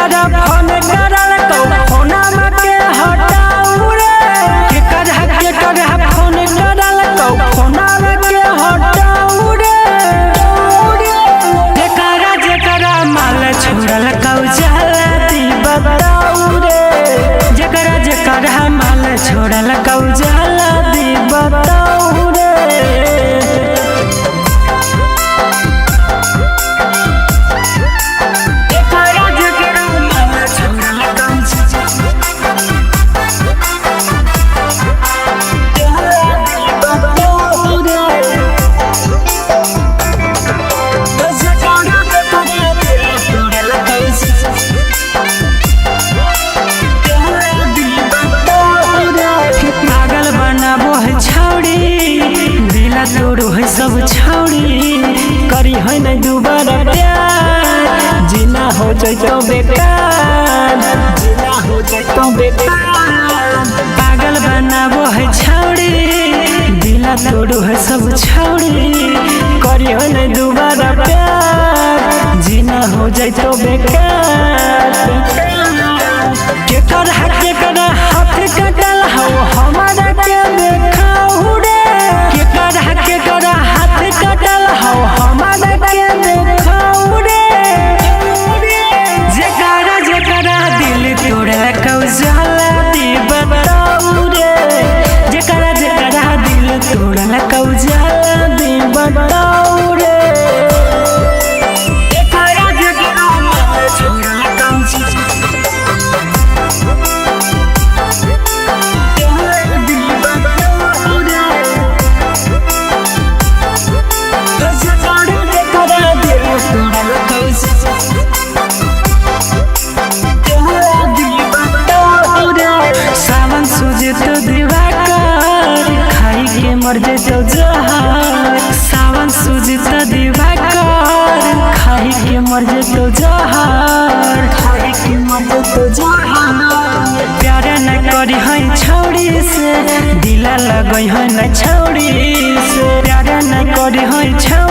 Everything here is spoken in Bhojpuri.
जेकरा फोन करल तो फोना के हटाऊ रे जेकरा फोन करल तो फोना के हटाऊ रे जेकरा माल छोड़ल कौ जल्दी बताऊ रे जेकरा माल छोड़ल कौ जल्दी बताऊ रे। तोड़ो है सब छौड़ी करी है नहीं दोबारा प्यार जीना हो जाए तो बेकार जीना हो जाए तो बेकार पागल बनाबो है छौड़ी दिला तोड़ो है सब छौड़ी करी है नहीं दोबारा प्यार जीना हो जाए तो बेकार केकर हाथ कटल हो हमारा के देखाऊ रे केकर हाथ कटल हो हमारा के देखाऊ रे जेकरा दिल तोड़ा कौ जल्दी बताऊ रे जेकरा दिल तोड़ा कौ जल्दी बताऊ रे। सावन सुजित दिवाकर खाई के मर जैतो जहर सावन सुजित दिवाकर खाई के मर जैतो जहर प्यारे न करी है छौड़ी से दिला लगई है न छौड़ी से प्यारे न करी है छौड़ी